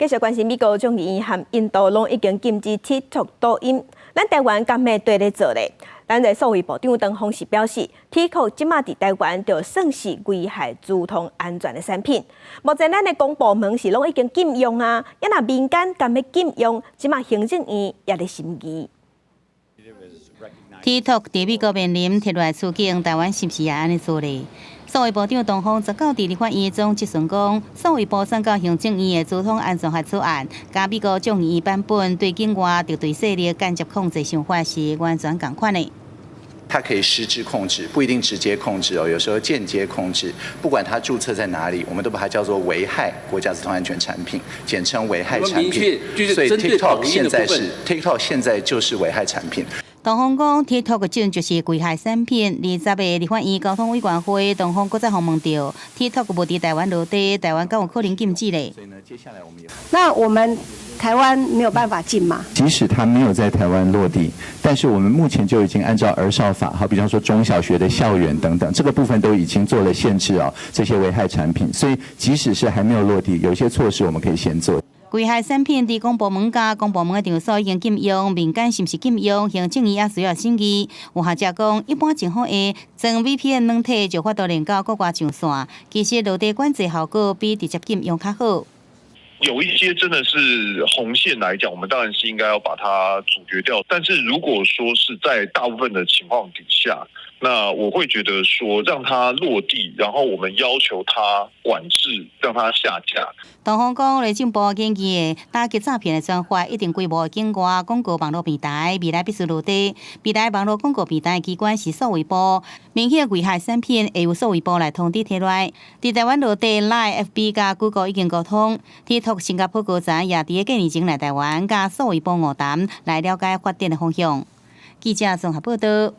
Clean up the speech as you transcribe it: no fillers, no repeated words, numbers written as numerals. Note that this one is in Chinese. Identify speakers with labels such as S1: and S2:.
S1: 继续关心美国众议院和印度拢已经禁止 TikTok 抖音，咱台湾敢咩对咧做咧？咱在数位部长唐凤是表示 ，TikTok 即马伫台湾就算是危害交通安全的产品。目前咱的公部门是拢已经禁用啊，也若民间敢要禁用，即马行政院也咧审议。
S2: TikTok 伫美国面临铁来处境，台湾是不是也安尼做咧？数位部长唐凤19伫立法院总质询讲，数位部送到行政院的交通安全法草案，甲美国众议院版本对境外敌对势力间接控制想法是完全同款的。
S3: 它可以实质控制，不一定直接控制哦，有时候间接控制。不管它注册在哪里，我们都把它叫做危害国家交通安全产品，简称危害产品。所以 TikTok 现在就是危害产品。
S2: 唐凤讲 ，TikTok 这就是危害产品。20个立法院交通委员会，唐凤搁再访问到 TikTok 无伫台湾落地，台湾敢有可能禁止咧？
S3: 所以呢，接下来我们
S4: 那我们台湾没有办法禁吗？
S5: 即使它没有在台湾落地，但是我们目前就已经按照儿少法，好，比方说中小学的校园等等，这个部分都已经做了限制哦，这些危害产品。所以即使是还没有落地，有些措施我们可以先做。
S2: 危害产品伫公部门甲公部门的场所已经禁用，民间是不是禁用？行政院也需要审议。有学者讲，一般政府会将 VPN 软体就发到连到国外上线，其实落地管制效果比直接禁用较好。
S6: 有一些真的是红线来讲，我们当然是应该要把它阻绝掉。但是如果说是在大部分的情况底下，那我会觉得说让它落地，然后我们要求它管制，让它下架。
S2: 唐凤讲，内政部建议的打击诈骗的专法，一定规模境外广告网络平台，未来必须落地。未来网络广告平台机关是数位部，明显危害产品会由数位部来通知提来。伫台湾落地 ，Line、FB 甲 Google 已经沟通。TikTok 新加坡高层也伫过年前来台湾，甲数位部晤谈，来了解发展的方向。记者综合报道。